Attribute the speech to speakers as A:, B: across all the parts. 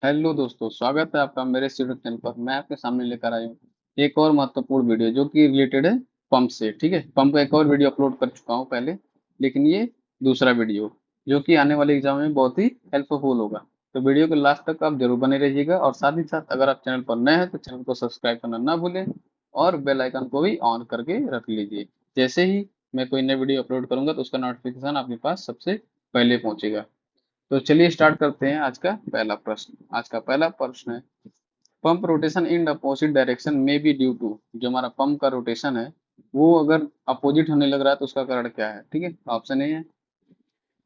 A: Hello दोस्तों, स्वागत है आपका मेरे यूट्यूब चैनल पर। मैं आपके सामने लेकर आया हूँ एक और महत्वपूर्ण वीडियो जो कि रिलेटेड है पंप से। ठीक है, पंप का एक और वीडियो अपलोड कर चुका हूँ पहले, लेकिन ये दूसरा वीडियो जो कि आने वाले एग्जाम में बहुत ही हेल्पफुल होगा। तो वीडियो के लास्ट तक आप जरूर बने रहिएगा, और साथ ही साथ अगर आप चैनल पर नए हैं तो चैनल को सब्सक्राइब करना ना भूलें और बेल आइकन को भी ऑन करके रख लीजिए। जैसे ही मैं कोई नई वीडियो अपलोड करूंगा तो उसका नोटिफिकेशन आपके पास सबसे पहले पहुंचेगा। तो चलिए स्टार्ट करते हैं आज का पहला प्रश्न। आज का पहला प्रश्न है, pump rotation in opposite direction में बी ड्यू टू। जो हमारा पंप का रोटेशन है वो अगर अपोजिट होने लग रहा है तो उसका कारण क्या है? ठीक है, ऑप्शन ए है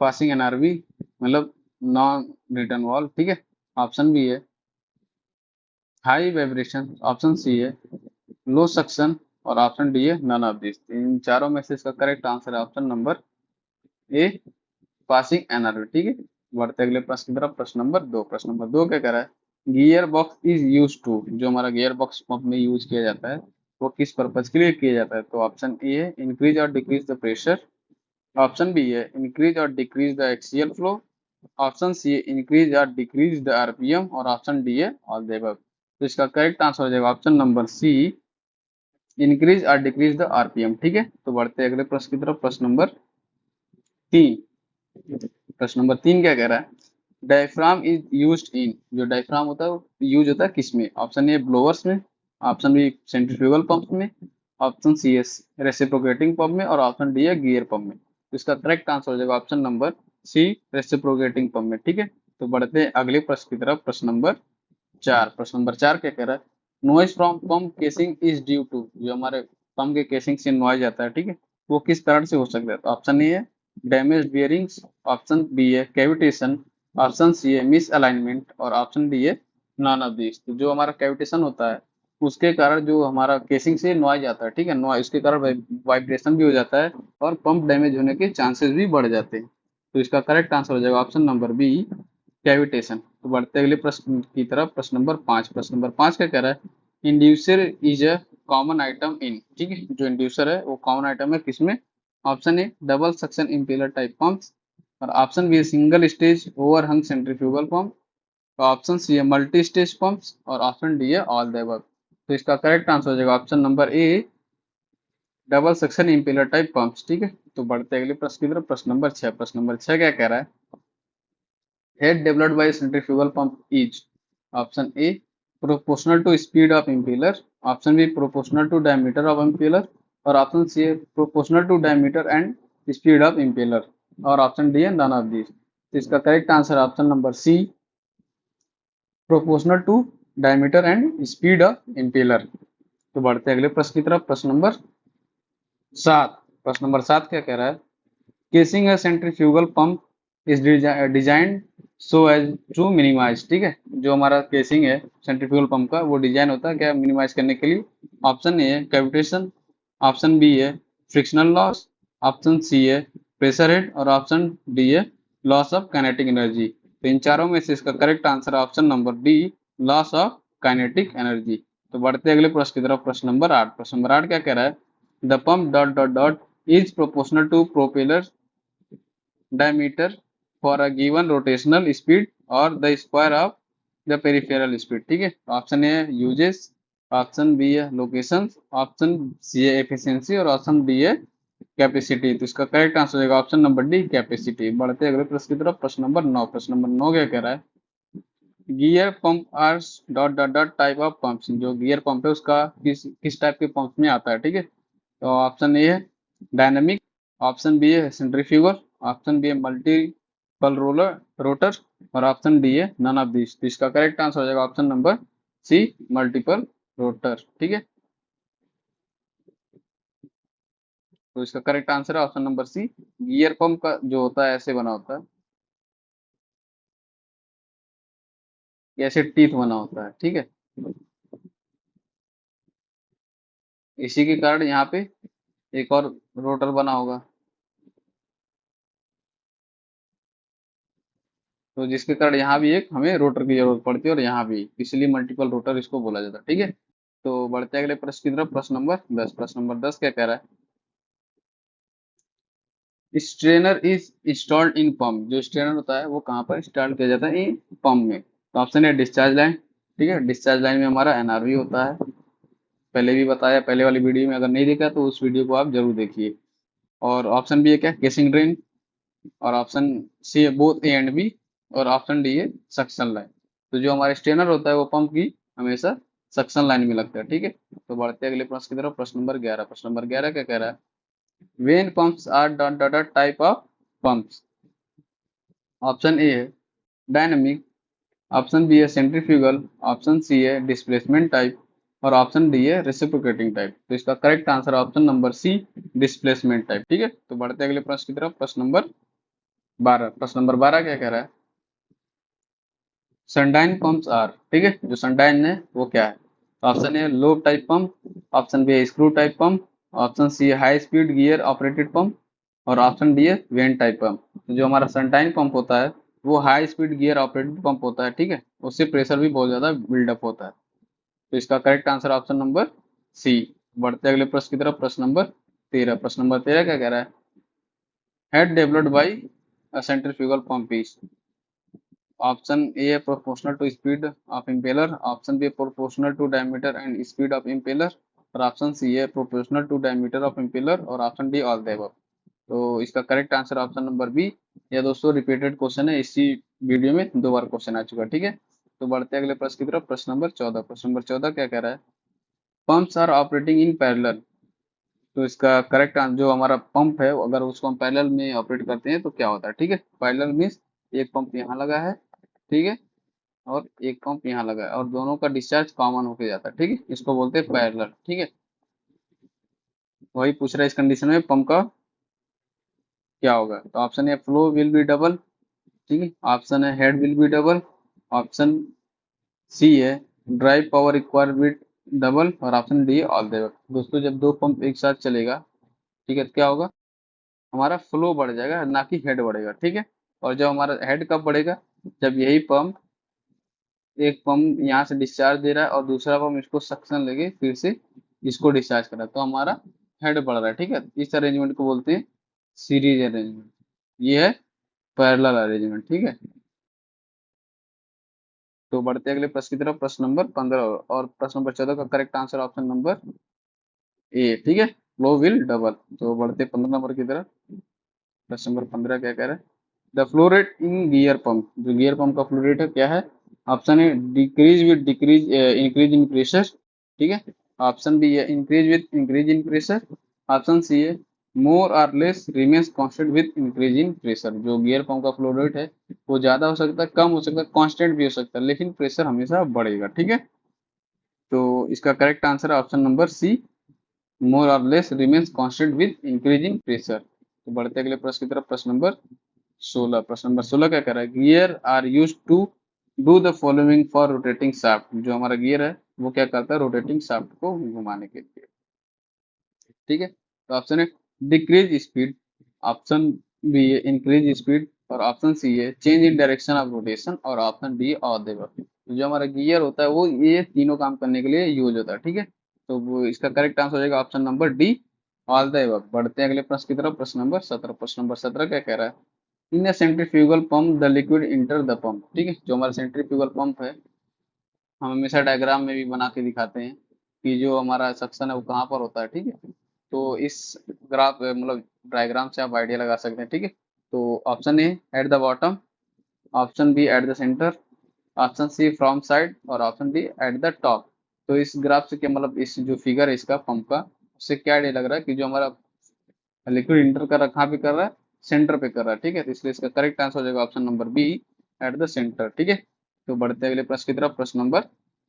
A: पासिंग एनआरवी, मतलब नॉन रिटर्न वॉल्व। ठीक है, ऑप्शन बी है हाई वाइब्रेशन, ऑप्शन सी है लो सक्शन, और ऑप्शन डी है नन ऑफ दिस। इन चारों में से इसका करेक्ट आंसर है ऑप्शन नंबर ए, पासिंग एनआरवी। ठीक है, बढ़ते अगले प्रश्न की तरफ। प्रश्न नंबर दो क्या कह रहा है? Gear box is use to. जो हमारा गियर बॉक्स पंप में यूज किया जाता है वो किस पर्पज के लिए किया जाता है? तो ऑप्शन ए है इंक्रीज और decrease the pressure, option B है इंक्रीज और decrease the axial flow, option C है इंक्रीज और डिक्रीज द आरपीएम, और ऑप्शन डी है ऑल द अबव। तो इसका करेक्ट आंसर हो जाएगा ऑप्शन नंबर सी, इंक्रीज और डिक्रीज द आरपीएम। ठीक है, तो बढ़ते अगले प्रश्न की तरफ। तीन प्रश्न नंबर तीन क्या कह रहा है? Diaphragm is used in. जो डायफ्राम होता है वो यूज होता है किसमें? ऑप्शन ए ब्लोअर्स में, ऑप्शन बी सेंट्रीफ्यूगल पंप में, ऑप्शन सी है रेसिप्रोकेटिंग पंप में, और ऑप्शन डी है गियर पंप में। तो इसका करेक्ट आंसर हो जाएगा option number C, reciprocating pump में। ठीक है, तो बढ़ते हैं अगले प्रश्न की तरफ। प्रश्न नंबर चार क्या कह रहा है? Noise from pump casing is due to. जो हमारे पंप के केसिंग से नॉइज आता है, ठीक है, वो किस कारण से हो सकता है? तो ऑप्शन ए है डैमेज बियरिंग्स, ऑप्शन बी है कैविटेशन, ऑप्शन सी है मिस अलाइनमेंट, और ऑप्शन डी है नॉन ऑफ दिस। तो जो हमारा कैविटेशन होता है उसके कारण जो हमारा केसिंग से नॉइज आता है, ठीक है, नॉइज उसके कारण वाइब्रेशन भी हो जाता है और पंप डैमेज होने के चांसेस भी बढ़ जाते हैं। तो इसका करेक्ट आंसर हो जाएगा ऑप्शन नंबर बी, कैविटेशन। तो बढ़ते अगले प्रश्न की तरफ। प्रश्न नंबर पाँच क्या कह रहा है? Inducer is a common item इन। ठीक है, जो इंड्यूसर है वो कॉमन आइटम है किसमें? Option A double suction impeller type pumps, और option B single stage overhung centrifugal pump, option C है मल्टी स्टेज पंप्स, और ऑप्शन डी है ऑल द अबव। तो इसका करेक्ट आंसर हो जाएगा option number A, double suction impeller type pumps. ठीक है, तो बढ़ते अगले प्रश्न की तरफ। प्रश्न नंबर छह क्या कह रहा है? head developed by centrifugal pump is option A proportional to speed of impeller, option B proportional to diameter of impeller, और ऑप्शन सी है proportional to diameter and speed of impeller, और ऑप्शन डी है none of these। तो इसका correct answer option number C, proportional to diameter and speed of impeller। तो बढ़ते अगले प्रश्न की तरफ। प्रश्न नंबर सात क्या कह रहा है? केसिंग है centrifugal pump is design so as to minimise. ठीक है, जो हमारा केसिंग है सेंट्रीफ्यूगल पंप का वो डिजाइन होता है क्या मिनिमाइज करने के लिए? ऑप्शन ए है कैविटेशन, ऑप्शन बी है फ्रिक्शनल लॉस, ऑप्शन सी है प्रेशर हेड, और ऑप्शन डी है लॉस ऑफ काइनेटिक एनर्जी। तो इन चारों में से इसका करेक्ट आंसर है option number D, loss of kinetic energy. तो बढ़ते अगले प्रश्न की तरफ। प्रश्न नंबर आठ क्या कह रहा है? The pump dot dot dot is proportional to propeller diameter for a given rotational speed or the square of the peripheral speed। ठीक है, ऑप्शन ए है यूजेस, ऑप्शन बी है लोकेशन, ऑप्शन सी है एफिशिएंसी, और option D है capacity. तो इसका correct answer होगा ऑप्शन नंबर डी, कैपेसिटी। बढ़ते अगले प्रश्न की तरफ। प्रश्न नंबर नौ क्या कह रहा है? Gear pump are dot dot dot type of pumps. जो गियर पंप है उसका किस किस टाइप के पंप में आता है? ठीक है, तो ऑप्शन ए है डायनेमिक, ऑप्शन बी है सेंट्रीफ्यूगल, ऑप्शन बी है मल्टीपल रोटर, और ऑप्शन डी है नन ऑफ दिस। तो इसका करेक्ट आंसर हो जाएगा option number C, multiple rotor. ठीक है, तो इसका करेक्ट आंसर है option number C. Gear pump का जो होता है ऐसे बना होता है, ऐसे टीथ बना होता है। ठीक है, इसी के कारण यहाँ पे एक और रोटर बना होगा, तो जिसके कारण यहाँ भी एक हमें रोटर की जरूरत पड़ती है और यहाँ भी, इसलिए मल्टीपल रोटर इसको बोला जाता है। ठीक है, तो बढ़ते अगले प्रश्न की तरफ। प्रश्न नंबर 10 क्या कह रहा है? Strainer is installed in pump. जो स्ट्रेनर होता है वो कहाँ पर इंस्टॉल किया जाता है? इन पंप में। तो ऑप्शन है डिस्चार्ज लाइन। ठीक है, डिस्चार्ज लाइन में हमारा एनआरवी होता है, पहले भी बताया, पहले वाली वीडियो में, अगर नहीं देखा तो उस वीडियो को आप जरूर देखिए। और ऑप्शन बी है क्या, केसिंग ड्रेन। और ऑप्शन सी है बोथ ए एंड बी। और ऑप्शन डी है सक्शन लाइन। तो जो हमारे स्ट्रेनर होता है वो पंप की हमेशा सक्शन लाइन में लगता है। ठीक है, तो बढ़ते हैं अगले प्रश्न की तरफ। प्रश्न नंबर 11। प्रश्न नंबर 11 क्या कह रहा है, vane pumps are dot dot type of pumps. Option A है डायनेमिक, ऑप्शन बी है सेंट्रीफ्यूगल, ऑप्शन सी है डिस्प्लेसमेंट टाइप, और ऑप्शन डी है रेसिप्रोकेटिंग टाइप। तो इसका correct answer option number C, displacement type. ठीक है, तो बढ़ते हैं अगले प्रश्न की तरफ। प्रश्न नंबर 12। प्रश्न नंबर 12 क्या कह रहा है, सनडाइन पंप्स आर। ठीक है, जो सनडाइन है वो क्या है। Option A lobe type pump, option B है screw type pump, option C है high speed gear operated pump, और ऑप्शन डी है वेन टाइप पंप। तो जो हमारा सनडाइन पंप होता है वो high speed gear operated pump होता है। ठीक है, उससे प्रेशर भी बहुत ज्यादा बिल्डअप होता है। तो इसका correct answer option number C. बढ़ते अगले प्रश्न की तरफ। प्रश्न नंबर 13। प्रश्न नंबर 13 क्या कह रहा है, head developed by centrifugal pump is. Option A है proportional to speed of impeller, option B proportional to diameter and speed of impeller, और ऑप्शन सी है proportional to diameter of impeller, और option D all the above. तो इसका correct answer option number B. यह दोस्तों repeated question है, इसी video में 2 बार क्वेश्चन आ चुका है। ठीक है, तो बढ़ते अगले प्रश्न की तरफ। प्रश्न नंबर 14। प्रश्न नंबर 14 क्या कह रहा है, pumps are operating in parallel. तो इसका करेक्ट आंसर, जो हमारा पंप है अगर उसको हम पैरेलल में ऑपरेट करते हैं तो क्या होता है। ठीक है, पैरेलल मीन्स एक पंप यहाँ लगा है, ठीक है, और एक पंप यहाँ लगा है, और दोनों का डिस्चार्ज कॉमन होके जाता है। ठीक है, इसको बोलते हैं पैरेलल। ठीक है, वही पूछ रहा है इस कंडीशन में पंप का क्या होगा। तो option A flow will be double, ठीक है, ऑप्शन है head will be double, option C है drive power require with double, और ऑप्शन डी ऑल देवर। दोस्तों जब दो पंप एक साथ चलेगा, ठीक है, तो क्या होगा, हमारा फ्लो बढ़ जाएगा, ना कि हेड बढ़ेगा। ठीक है, और जब हमारा हेड कब बढ़ेगा, जब यही पंप, एक पंप यहाँ से डिस्चार्ज दे रहा है और दूसरा पंप इसको सक्शन लेके फिर से इसको डिस्चार्ज कर रहा है, तो हमारा हेड बढ़ रहा है। ठीक है, इस अरेंजमेंट को बोलते हैं सीरीज अरेंजमेंट। ये है पैरेलल अरेंजमेंट। ठीक है, तो बढ़ते अगले प्रश्न की तरफ। प्रश्न नंबर 15 और प्रश्न नंबर 14 का करेक्ट आंसर ऑप्शन नंबर ए। ठीक है, फ्लो विल डबल। तो बढ़ते 15 नंबर की तरफ। प्रश्न नंबर 15 क्या कह रहा है, the flow rate in gear pump. जो गियर पंप का फ्लो रेट है क्या है। ऑप्शन है decrease with decrease increase in pressure, ठीक है, ऑप्शन बी है increase with increase in pressure, option C है मोर और less remains constant with increase in pressure. जो गियर पंप का फ्लो रेट है वो ज्यादा हो सकता है, कम हो सकता है, कांस्टेंट भी हो सकता है, लेकिन प्रेशर हमेशा बढ़ेगा। ठीक है, तो इसका करेक्ट आंसर है ऑप्शन नंबर सी, मोर और less remains constant with increasing pressure. तो बढ़ते अगले प्रश्न की तरफ। प्रश्न नंबर 16। प्रश्न नंबर 16 क्या कर रहा है, gear are use to do the following for rotating shaft. जो हमारा गियर है वो क्या करता है, रोटेटिंग शाफ्ट को घुमाने के लिए। ठीक है, तो ऑप्शन है डिक्रीज स्पीड, ऑप्शन बी है इंक्रीज स्पीड, और ऑप्शन सी है change in direction of rotation, और option D all the above. तो जो हमारा गियर होता है वो ये तीनों काम करने के लिए यूज होता है। ठीक है, तो वो इसका करेक्ट आंसर हो जाएगा option number D, all the above. बढ़ते हैं अगले प्रश्न की तरफ। प्रश्न नंबर 17। प्रश्न नंबर 17 क्या कह रहा है, in a centrifugal pump the liquid enter the pump. ठीक है, जो हमारा सेंट्रीफ्यूगल पंप है हम हमेशा डायग्राम में भी बना के दिखाते हैं कि जो हमारा सक्शन है वो कहाँ पर होता है। ठीक है, तो इस ग्राफ मतलब डायग्राम से आप आइडिया लगा सकते हैं। ठीक है, तो option A at the bottom, option B at the centre, option C from side, और option D at the top. तो इस ग्राफ से क्या मतलब, इस जो फिगर है इसका पंप का, उससे क्या आइडिया लग रहा है कि जो हमारा लिक्विड इंटर कर रहा है कहाँ पे कर रहा है, सेंटर पे कर रहा है। ठीक है, तो इसलिए इसका करेक्ट आंसर हो जाएगा option number B, at the centre. ठीक है, तो बढ़ते अगले प्रश्न की तरफ। प्रश्न नंबर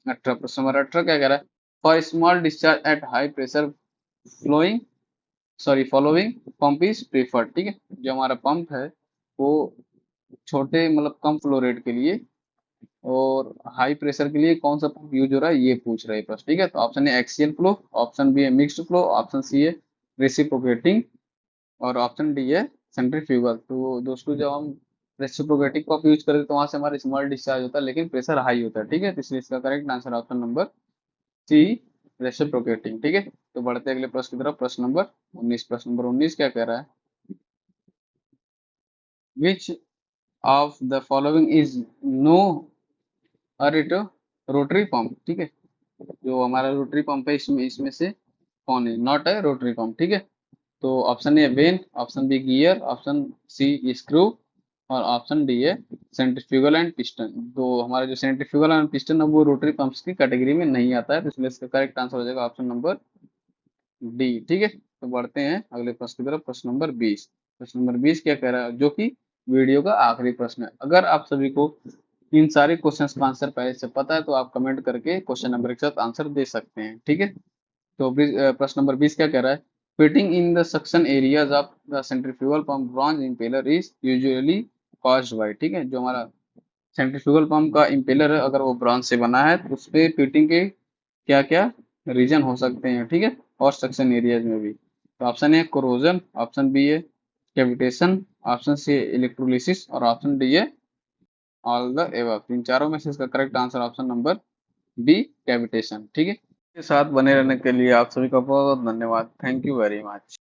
A: 18। प्रश्न नंबर 18 क्या कह रहा है, for small discharge at high pressure flowing following pump is preferred. ठीक है, जो हमारा पंप है वो छोटे मतलब कम फ्लो रेट के लिए और हाई प्रेशर के लिए कौन सा पंप यूज हो रहा है ये पूछ रहे हैं प्रश्न। ठीक है, तो ऑप्शन है एक्सियल फ्लो, ऑप्शन बी है मिक्स्ड फ्लो, ऑप्शन सी है रेसिप्रोकेटिंग, और ऑप्शन डी है सेंट्रीफ्यूगल। तो दोस्तों जब हम रेसिप्रोकेटिंग पंप यूज करते हैं तो वहां से हमारा स्मॉल डिस्चार्ज होता है लेकिन प्रेशर हाई होता है। ठीक है, तो इसलिए इसका correct answer option number C, reciprocating. ठीक है, तो बढ़ते अगले प्रश्न की तरफ। प्रश्न नंबर 19। प्रश्न नंबर 19 क्या कह रहा है, which of the following is no और इट रोटरी पंप, ठीक है, जो हमारा रोटरी पंप है इसमें इसमें से कौन है, नॉट है रोटरी पंप, ठीक है। तो option A vane, option B gear, option C screw, और ऑप्शन डी है सेंट्रीफ्यूगल एंड पिस्टन। तो हमारा जो सेंट्रीफ्यूगल एंड पिस्टन है वो रोटरी पंप्स की कैटेगरी में नहीं आता है, तो इसलिए इसका करेक्ट आंसर हो जाएगा ऑप्शन नंबर डी, ठीक है। तो बढ़ते हैं अगले प्रश्न की तरफ, प्रश्न नंबर 20। प्रश्न नंबर 20 क्या कह रहा है, जो कि वीडियो का आखिरी प्रश्न है। अगर आप सभी को इन सारे क्वेश्चंस का आंसर पहले से पता है तो आप कमेंट करके क्वेश्चन नंबर के साथ आंसर दे सकते हैं, ठीक है। तो प्रश्न नंबर 20 क्या कह रहा है, fitting in the suction areas of the centrifugal pump bronze impeller is usually caused by, ठीक है। जो हमारा सेंट्रीफ्यूगल पंप का इम्पेलर है अगर वो ब्रॉन्ज से बना है तो उस पे फिटिंग के क्या क्या रीजन हो सकते हैं, ठीक है, और सक्शन एरियाज में भी। तो option A corrosion, option B है कैविटेशन, ऑप्शन सी है इलेक्ट्रोलिसिस, और ऑप्शन डी है ऑल द एबव। इन चारों में से इसका correct answer option number B cavitation, ठीक है। के साथ बने रहने के लिए आप सभी का बहुत बहुत धन्यवाद। Thank you very much.